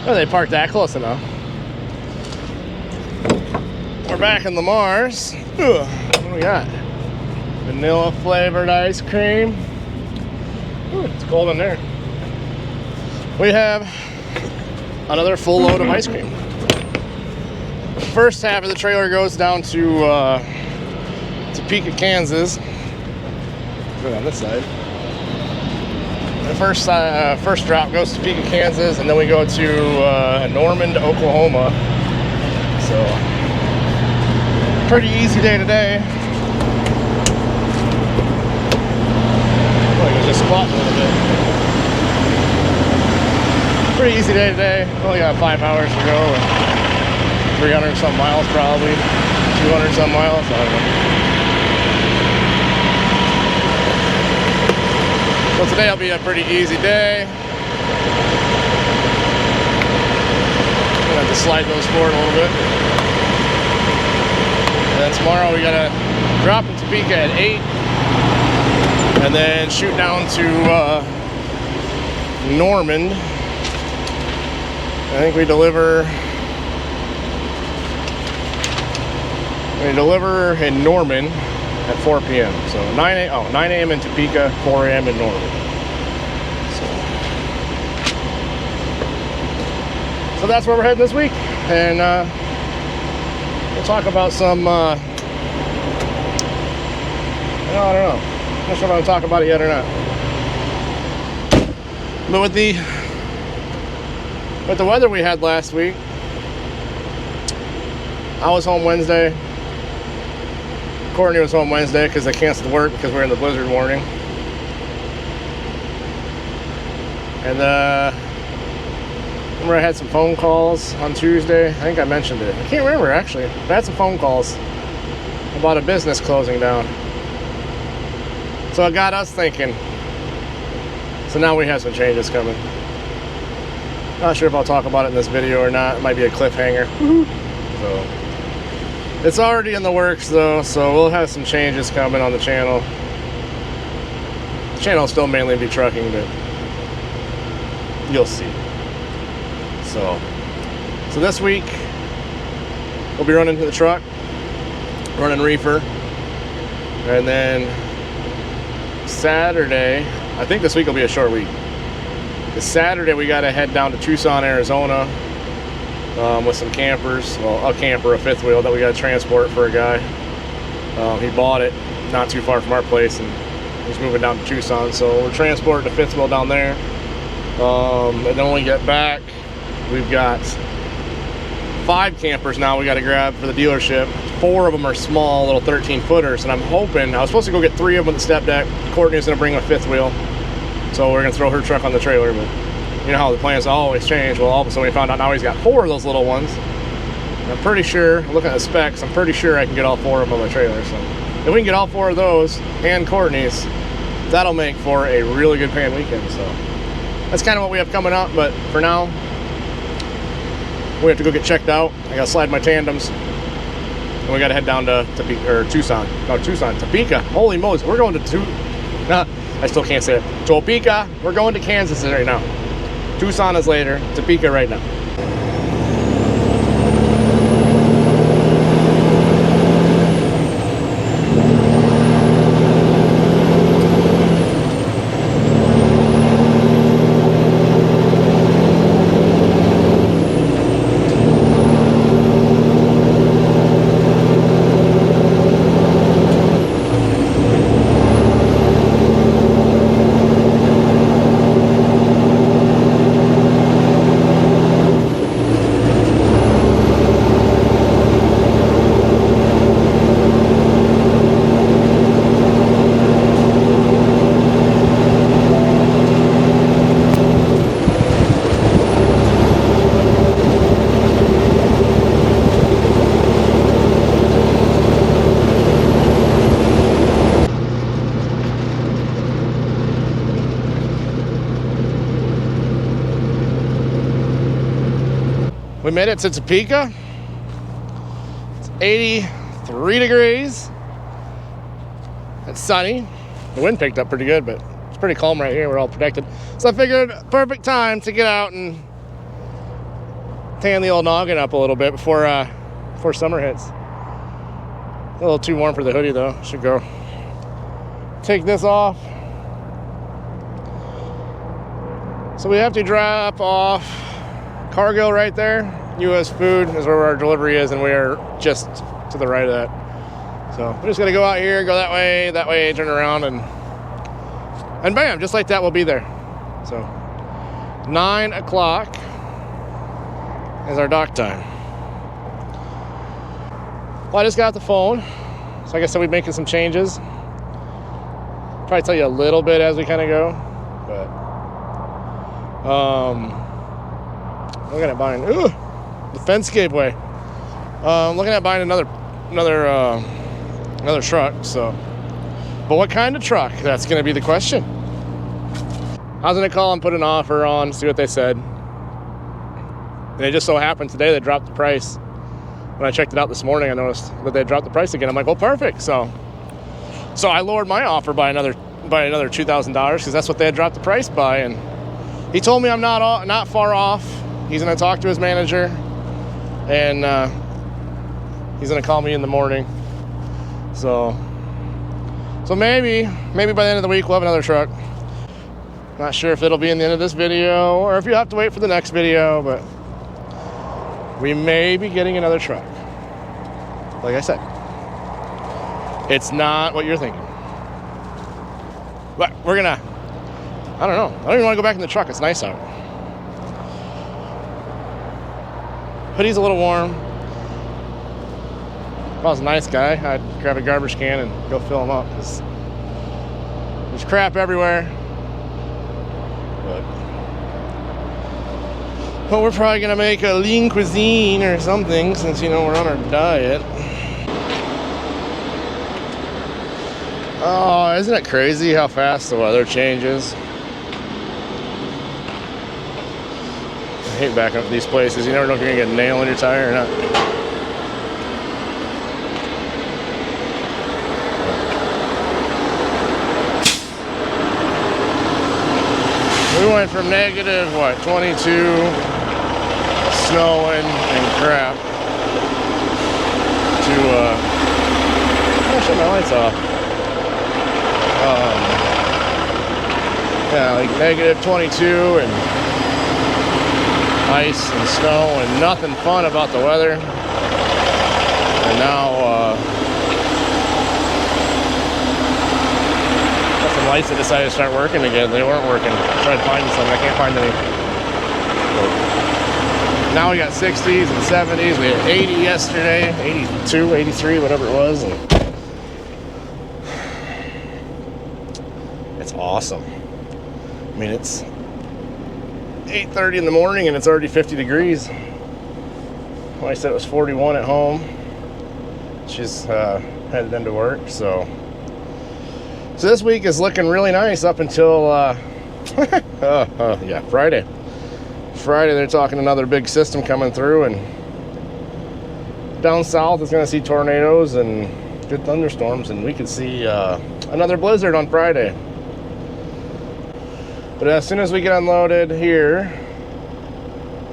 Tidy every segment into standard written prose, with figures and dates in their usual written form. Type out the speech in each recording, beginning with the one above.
Oh, they parked that close enough. We're back in Lamar's. Ugh, what do we got? Vanilla flavored ice cream. Ooh, it's cold in there. We have another full load of ice cream. The first half of the trailer goes down to Topeka, Kansas. Go on this side. The first drop goes to Topeka, Kansas, and then we go to Norman, Oklahoma. So, pretty easy day today. Oh, he was just squatting a little bit. Pretty easy day today. Only got 5 hours to go, and 300 some miles probably, 200 some miles. I don't know. So today will be a pretty easy day. I'm gonna have to slide those forward a little bit. And then tomorrow we gotta drop in Topeka at 8 and then shoot down to Norman. I think we deliver in Norman at 4 p.m. So 9 a.m. in Topeka, 4 a.m. in Norman. So that's where we're heading this week, and we'll talk about some. I don't know. I'm not sure if I'm going to talk about it yet or not. But with the weather we had last week, I was home Wednesday. Courtney was home Wednesday because they canceled work because we're in the blizzard warning. And remember I had some phone calls on Tuesday. I think I mentioned it. I can't remember actually. But I had some phone calls about a business closing down. So it got us thinking. So now we have some changes coming. Not sure if I'll talk about it in this video or not. It might be a cliffhanger. So it's already in the works though, so we'll have some changes coming on the channel. The channel will still mainly be trucking, but you'll see. So this week we'll be running to the truck, running reefer, and then Saturday, I think this week will be a short week. This Saturday we gotta head down to Tucson, Arizona. With some campers, well, a camper, a fifth wheel that we got to transport for a guy. He bought it not too far from our place, and he's moving down to Tucson, so we're transporting the fifth wheel down there. And then when we get back, we've got 5 campers now we got to grab for the dealership. 4 of them are small, little 13-footers, and I'm hoping, I was supposed to go get 3 of them with the step deck. Courtney's going to bring a fifth wheel, so we're going to throw her truck on the trailer, but you know how the plans always change. Well, all of a sudden we found out now he's got 4 of those little ones. And I'm pretty sure, looking at the specs, I'm pretty sure I can get all 4 of them on the trailer. So if we can get all 4 of those and Courtney's, that'll make for a really good paying weekend. So that's kind of what we have coming up. But for now, we have to go get checked out. I got to slide my tandems, and we got to head down to Tucson. No, Tucson, Topeka. Holy Moses, we're going to I still can't say it. Topeka. We're going to Kansas right now. Tucson is later, Topeka right now. We made it to Topeka. It's 83 degrees. It's sunny. The wind picked up pretty good, but it's pretty calm right here. We're all protected. So I figured perfect time to get out and tan the old noggin up a little bit before summer hits. A little too warm for the hoodie though. Should go. Take this off. So we have to drop off cargo right there. U.S. Food is where our delivery is, and we are just to the right of that. So we're just gonna go out here, go that way, turn around, and bam, just like that, we'll be there. So 9 o'clock is our dock time. Well, I just got the phone. So like I said, we're making some changes. Probably tell you a little bit as we kind of go, but looking at buying the Fendscape way. Looking at buying another truck. So, but what kind of truck? That's going to be the question. I was going to call and put an offer on, see what they said. And it just so happened today they dropped the price. When I checked it out this morning, I noticed that they dropped the price again. I'm like, well, perfect. So I lowered my offer by another $2,000 because that's what they had dropped the price by. And he told me I'm not far off. He's going to talk to his manager, and he's going to call me in the morning. So maybe by the end of the week we'll have another truck. Not sure if it'll be in the end of this video or if you have to wait for the next video, but we may be getting another truck. Like I said, it's not what you're thinking. But we're gonna, I don't know. I don't even want to go back in the truck. It's nice out. Hoodie's a little warm. If I was a nice guy, I'd grab a garbage can and go fill them up, because there's crap everywhere. But we're probably gonna make a lean cuisine or something, since we're on our diet. Oh, isn't it crazy how fast the weather changes? I hate backing up to these places. You never know if you're gonna get a nail in your tire or not. We went from negative, 22, snowing and crap, to, I'll shut my lights off. Yeah, like negative 22 and ice and snow and nothing fun about the weather. And now, got some lights that decided to start working again. They weren't working. I tried finding some. I can't find any. Now we got 60s and 70s. We had 80 yesterday, 82, 83, whatever it was. And it's awesome. I mean, it's 8:30 in the morning and it's already 50 degrees. Well, I said it was 41 at home. She's headed into work, so this week is looking really nice up until yeah, Friday. Friday they're talking another big system coming through, and down south it's going to see tornadoes and good thunderstorms, and we could see another blizzard on Friday. But as soon as we get unloaded here,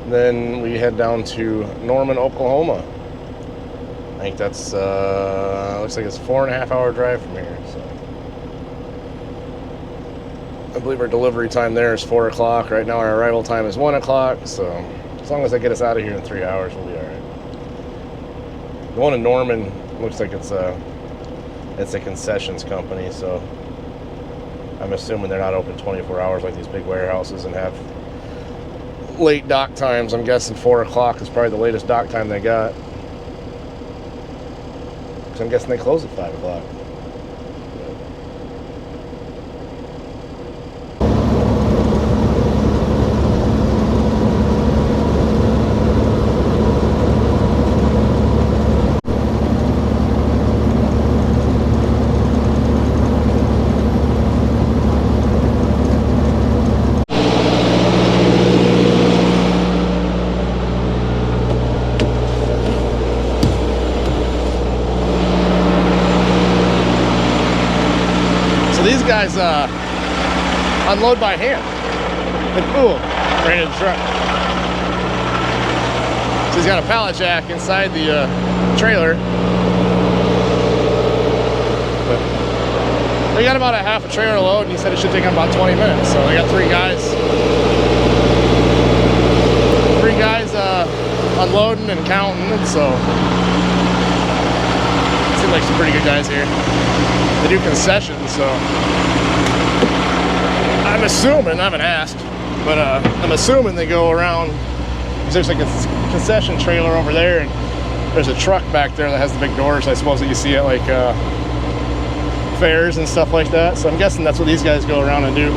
then we head down to Norman, Oklahoma. I think that's looks like it's a 4.5 hour drive from here. So I believe our delivery time there is 4 o'clock. Right now our arrival time is 1 o'clock. So as long as they get us out of here in 3 hours, we'll be all right. The one in Norman looks like it's a concessions company, so I'm assuming they're not open 24 hours like these big warehouses and have late dock times. I'm guessing 4 o'clock is probably the latest dock time they got. So I'm guessing they close at 5 o'clock. These guys unload by hand. And boom, right into the truck. He's got a pallet jack inside the trailer. But they got about a half a trailer load, and he said it should take him about 20 minutes. So they got three guys unloading and counting, and so seems like some pretty good guys here. They do concessions, so I'm assuming, I haven't asked, but I'm assuming they go around, because there's like a concession trailer over there, and there's a truck back there that has the big doors, I suppose, that you see at like fairs and stuff like that. So I'm guessing that's what these guys go around and do.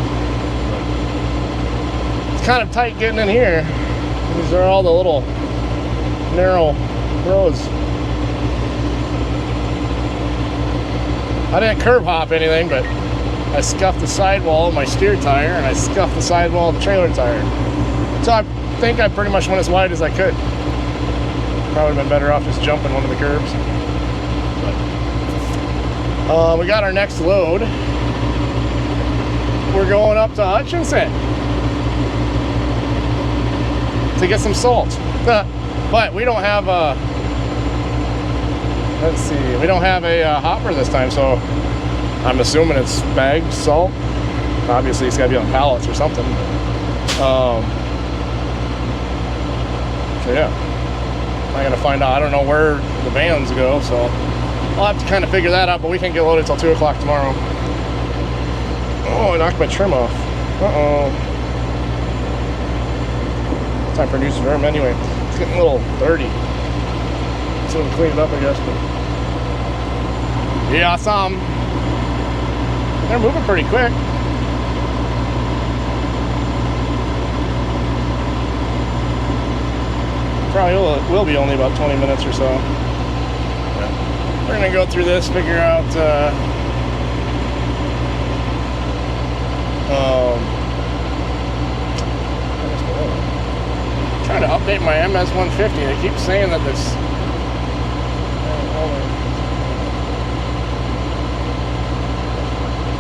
It's kind of tight getting in here. These are all the little narrow roads. I didn't curb hop anything, but I scuffed the sidewall of my steer tire, and I scuffed the sidewall of the trailer tire. So I think I pretty much went as wide as I could. Probably been better off just jumping one of the curbs. But, we got our next load. We're going up to Hutchinson to get some salt. But we don't have a, let's see, we don't have a hopper this time, so I'm assuming it's bagged salt. Obviously it's got to be on pallets or something. So yeah, I gotta find out. I don't know where the vans go, so I'll have to kind of figure that out, but we can't get loaded till 2 o'clock tomorrow. Oh, I knocked my trim off. Uh-oh. Time for a new worm anyway. It's getting a little dirty. So we can clean it up, I guess. But yeah, some. They're moving pretty quick. Probably will be only about 20 minutes or so. Yeah. We're gonna go through this, figure out trying to update my MS-150. They keep saying that this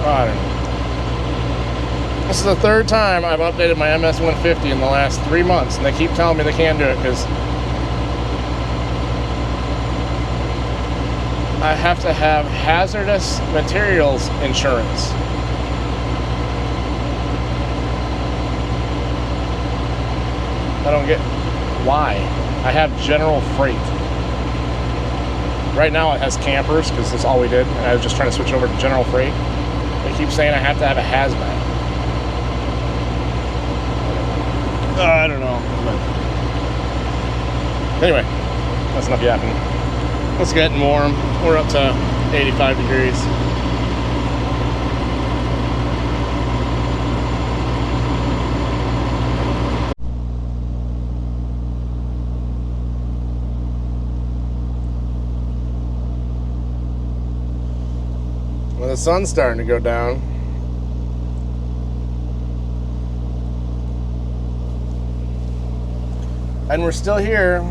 I don't know. This is the third time I've updated my MS-150 in the last 3 months, and they keep telling me they can't do it because I have to have hazardous materials insurance. I don't get why. I have general freight. Right now it has campers because that's all we did, and I was just trying to switch over to general freight. They keep saying I have to have a hazmat. I don't know. But anyway, that's enough yapping. It's getting warm. We're up to 85 degrees. Well, the sun's starting to go down. And we're still here.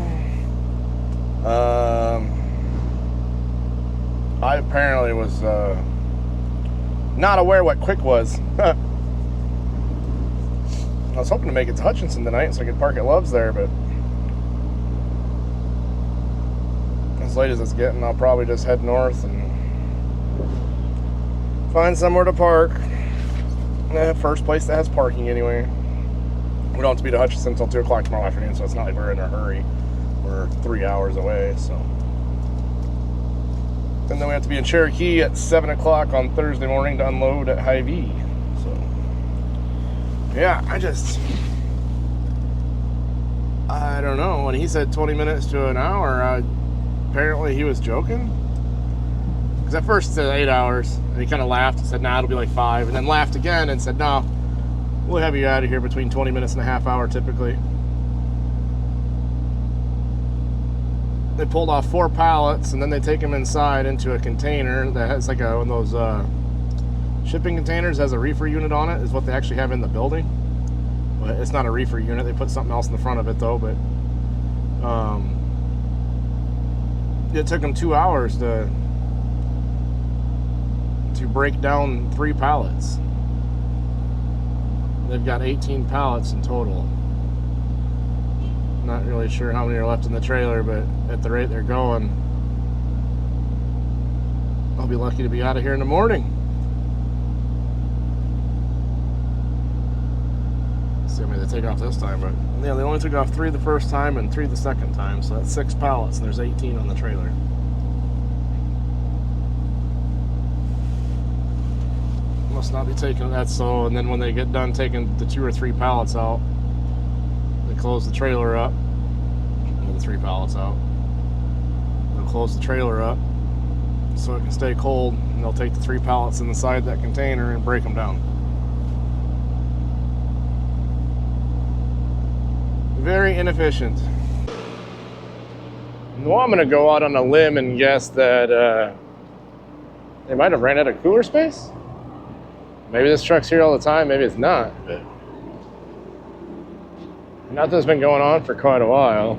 I apparently was not aware what quick was. I was hoping to make it to Hutchinson tonight so I could park at Love's there, but as late as it's getting, I'll probably just head north and find somewhere to park. First place that has parking anyway. We don't have to be to Hutchinson until 2 o'clock tomorrow afternoon, so it's not like we're in a hurry. We're 3 hours away, so. And then we have to be in Cherokee at 7 o'clock on Thursday morning to unload at Hy-Vee. So, yeah, I don't know. When he said 20 minutes to an hour, apparently he was joking. Because at first he said 8 hours, and he kind of laughed and said, nah, it'll be like 5, and then laughed again and said, no, we'll have you out of here between 20 minutes and a half hour typically. They pulled off 4 pallets, and then they take them inside into a container that has like one of those shipping containers, has a reefer unit on it, is what they actually have in the building. But it's not a reefer unit. They put something else in the front of it though. But it took them 2 hours to break down 3 pallets. They've got 18 pallets in total. Not really sure how many are left in the trailer, but at the rate they're going, I'll be lucky to be out of here in the morning. Let's see how many they take off this time, but yeah, they only took off 3 the first time and 3 the second time, so that's 6 pallets, and there's 18 on the trailer. Must not be taking that slow, and then when they get done taking the 2 or 3 pallets out, they close the trailer up, and the 3 pallets out. They'll close the trailer up so it can stay cold, and they'll take the 3 pallets inside that container and break them down. Very inefficient. Well, I'm gonna go out on a limb and guess that they might have ran out of cooler space. Maybe this truck's here all the time, maybe it's not. But nothing's been going on for quite a while.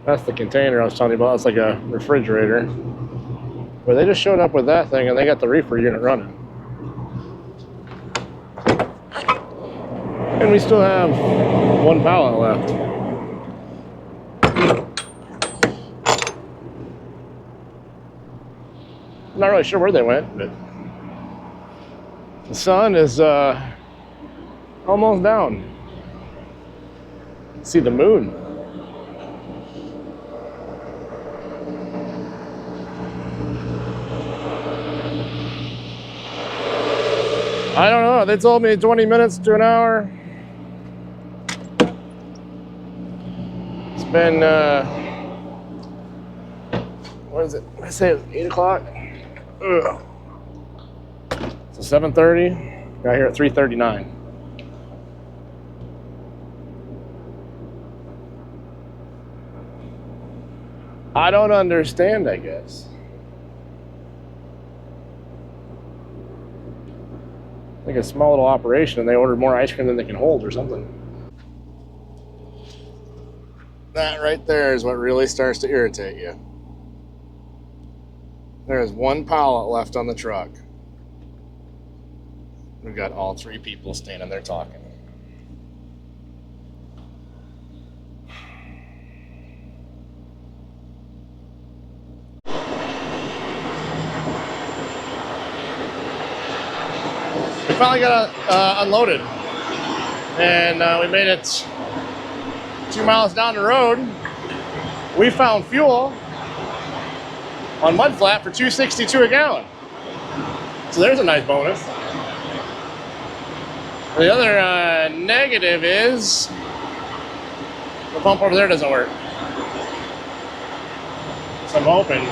That's the container I was telling you about. It's like a refrigerator. But they just showed up with that thing and they got the reefer unit running. And we still have 1 pallet left. I'm not really sure where they went, but the sun is almost down. See the moon. I don't know. They told me 20 minutes to an hour. It's been, what is it? I say it was 8 o'clock. Ugh. So 7:30. Got here at 3:39. I don't understand, I guess. Like a small little operation and they ordered more ice cream than they can hold or something. That right there is what really starts to irritate you. There is 1 pallet left on the truck. We've got all 3 people standing there talking. We finally got unloaded, and we made it 2 miles down the road. We found fuel on mud flat for $2.62 a gallon. So there's a nice bonus. The other negative is the pump over there doesn't work. So I'm hoping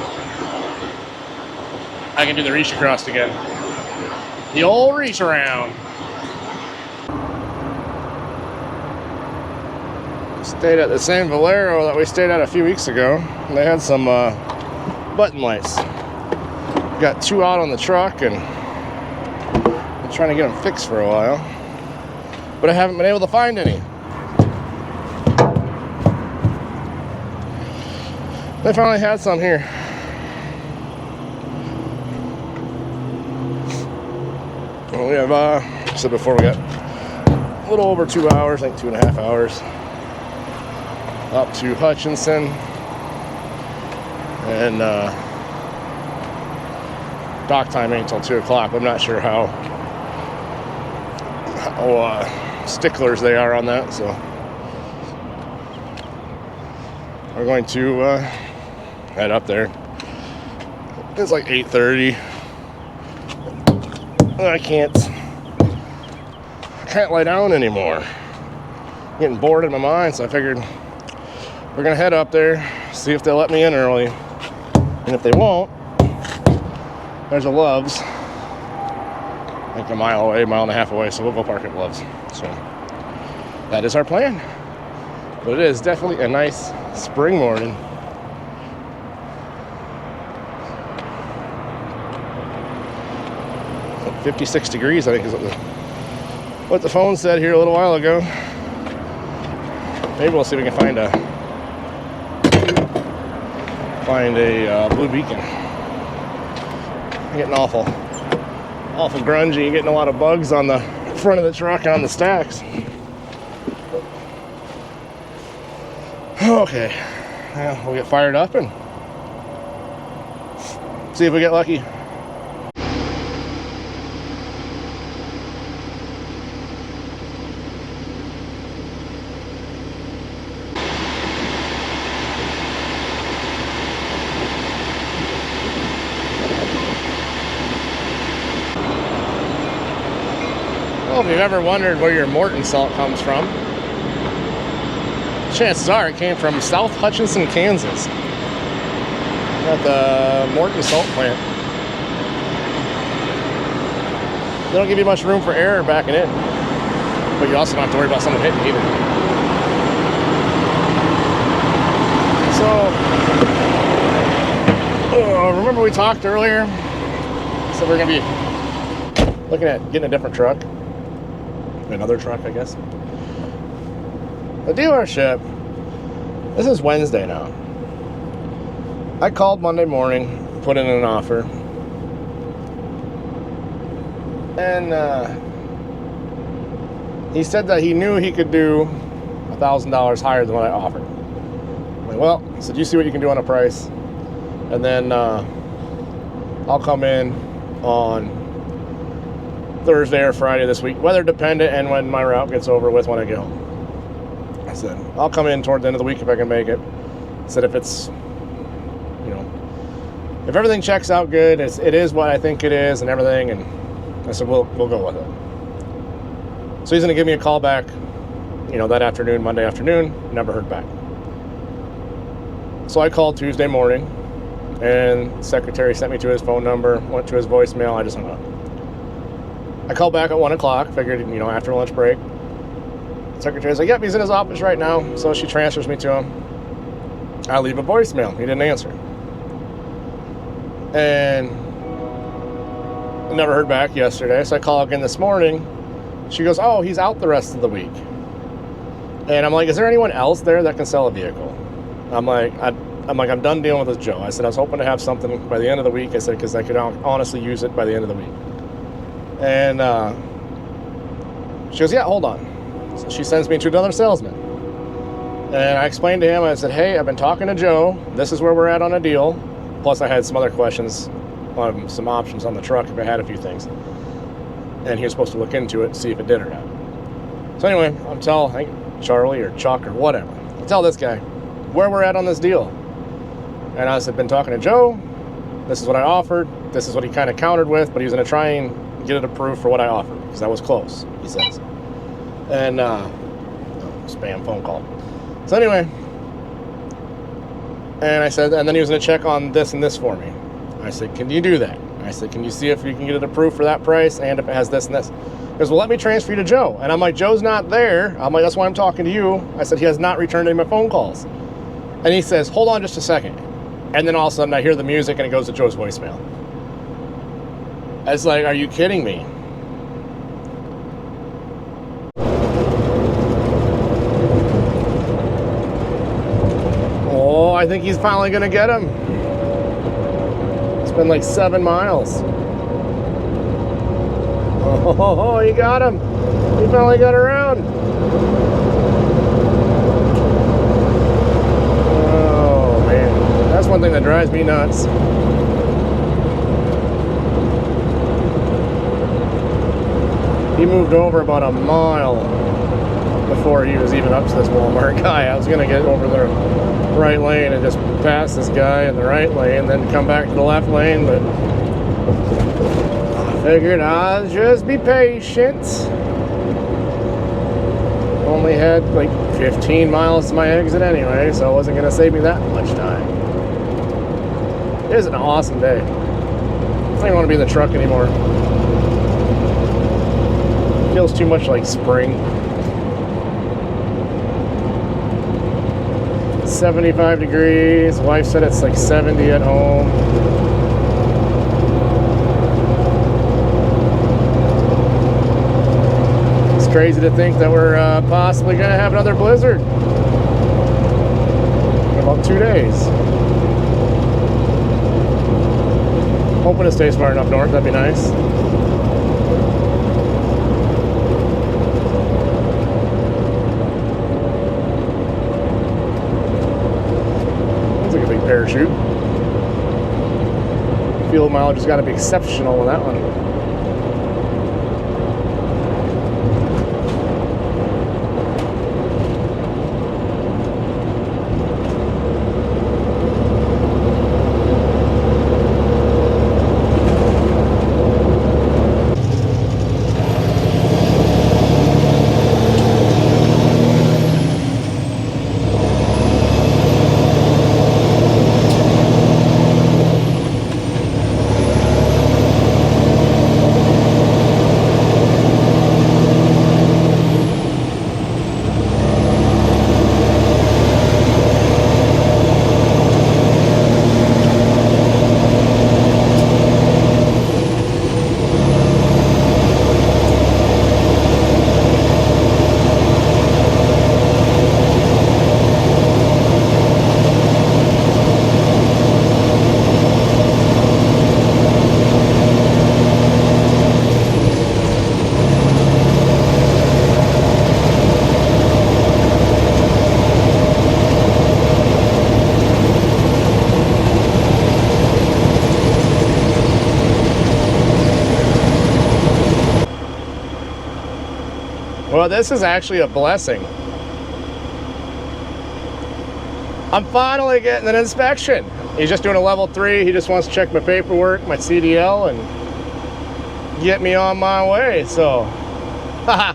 I can do the reach across again. The old reach around. Stayed at the same Valero that we stayed at a few weeks ago. And they had some button lights. Got 2 out on the truck and I'm trying to get them fixed for a while. But I haven't been able to find any. They finally had some here. Well, we have, I said before, we got a little over 2 hours, I think 2.5 hours, up to Hutchinson. And dock time ain't until 2 o'clock. I'm not sure how sticklers they are on that, so we're going to head up there. It's like 8:30. I can't lie down anymore. I'm getting bored in my mind, so I figured we're gonna head up there, see if they'll let me in early. And if they won't, there's a Love's like a mile away, 1.5 miles away, so we'll go park at Love's. So that is our plan. But it is definitely a nice spring morning. Like 56 degrees, I think, is what the phone said here a little while ago. Maybe we'll see if we can find a blue beacon. Getting awful grungy, getting a lot of bugs on the front of the truck on the stacks. Okay, well, we'll get fired up and see if we get lucky. Well, if you've ever wondered where your Morton salt comes from, chances are it came from South Hutchinson, Kansas, at the Morton salt plant. They don't give you much room for error backing in, but you also don't have to worry about someone hitting either. So, remember we talked earlier? So we're going to be looking at getting a different truck. Another truck, I guess. The dealership, this is Wednesday now. I called Monday morning, put in an offer, and he said that he knew he could do $1,000 higher than what I offered. I'm like, well, he said, you see what you can do on a price, and then I'll come in on Thursday or Friday this week, weather dependent, and when my route gets over with when I get home. I said, I'll come in toward the end of the week if I can make it. I said, if it's, if everything checks out good, it is what I think it is and everything, and I said, we'll go with it. So he's going to give me a call back, that afternoon, Monday afternoon. Never heard back. So I called Tuesday morning, and the secretary sent me to his phone number, went to his voicemail, I just hung up. I called back at 1 o'clock, figured, after lunch break. The secretary's like, yep, he's in his office right now. So she transfers me to him. I leave a voicemail. He didn't answer. And I never heard back yesterday. So I call again this morning. She goes, oh, he's out the rest of the week. And I'm like, is there anyone else there that can sell a vehicle? I'm like, I'm done dealing with this Joe. I said, I was hoping to have something by the end of the week. I said, because I could honestly use it by the end of the week. And she goes, yeah, hold on. So she sends me to another salesman. And I explained to him, I said, hey, I've been talking to Joe. This is where we're at on a deal. Plus I had some other questions on some options on the truck if I had a few things. And he was supposed to look into it, see if it did or not. So anyway, I think Charlie or Chuck or whatever. I'll tell this guy where we're at on this deal. And I said, been talking to Joe. This is what I offered. This is what he kind of countered with, but he was going to try and get it approved for what I offered, because that was close, he says. And, spam phone call. So anyway, and I said, and then he was going to check on this and this for me. I said, can you do that? I said, can you see if you can get it approved for that price and if it has this and this? He goes, well, let me transfer you to Joe. And I'm like, Joe's not there. I'm like, that's why I'm talking to you. I said, he has not returned any of my phone calls. And he says, hold on just a second. And then all of a sudden I hear the music and it goes to Joe's voicemail. I was like, are you kidding me? Oh, I think he's finally going to get him. It's been like 7 miles. Oh, he got him. He finally got around. Oh, man. That's one thing that drives me nuts. He moved over about a mile before he was even up to this Walmart guy. I was going to get over the right lane and just pass this guy in the right lane, then come back to the left lane, but I figured I'd just be patient. Only had like 15 miles to my exit anyway, so it wasn't going to save me that much time. It was an awesome day. I don't even want to be in the truck anymore. Feels too much like spring. 75 degrees. Wife said it's like 70 at home. It's crazy to think that we're possibly going to have another blizzard in about 2 days. Hoping it stays far enough north. That'd be nice. fuel mileage has got to be exceptional on that one. Well, this is actually a blessing. I'm finally getting an inspection. He's just doing a level 3. He just wants to check my paperwork, my CDL, and get me on my way. So, I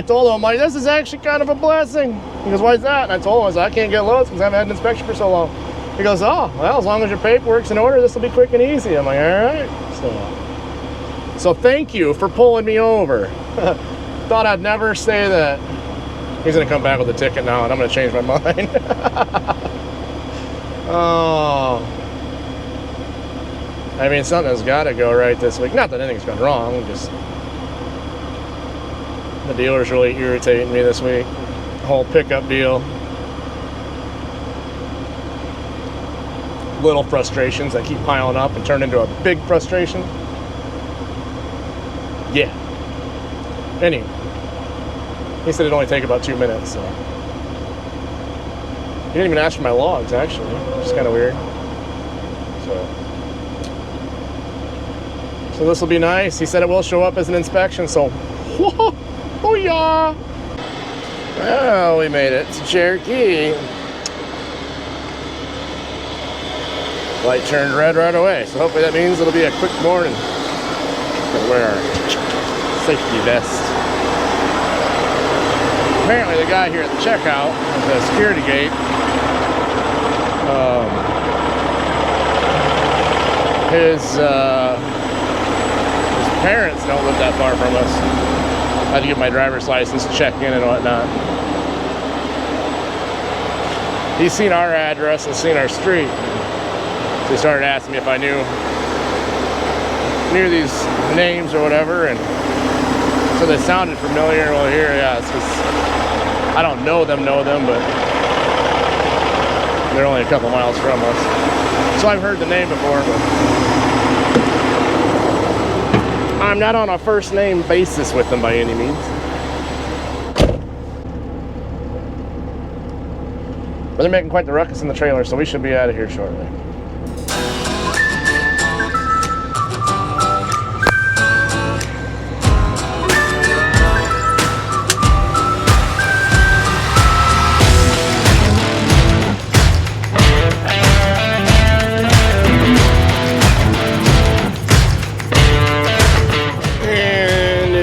told him, I'm like, this is actually kind of a blessing. He goes, why is that? And I told him, I said, I can't get loads because I haven't had an inspection for so long. He goes, oh, well, as long as your paperwork's in order, this will be quick and easy. I'm like, all right. So thank you for pulling me over. Thought I'd never say that. He's gonna come back with a ticket now, and I'm gonna change my mind. Oh, I mean, something's got to go right this week. Not that anything's gone wrong, just the dealer's really irritating me this week. The whole pickup deal. Little frustrations that keep piling up and turn into a big frustration. Yeah. Anyway, he said it'd only take about 2 minutes, so. He didn't even ask for my logs, actually, which is kind of weird. So this will be nice. He said it will show up as an inspection, so. Oh yeah! Well, we made it to Cherokee. Light turned red right away, so hopefully that means it'll be a quick morning. Gonna wear our safety vest. Apparently the guy here at the checkout at the security gate, his parents don't live that far from us. I had to get my driver's license, check in and whatnot. He's seen our address and seen our street. So he started asking me if I knew these names or whatever, and so they sounded familiar. Well, here, yeah, it's just, I don't know them, but they're only a couple miles from us. So I've heard the name before, but I'm not on a first name basis with them by any means. But they're making quite the ruckus in the trailer, so we should be out of here shortly.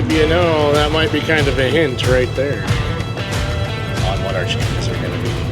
You know, that might be kind of a hint right there on what our changes are going to be.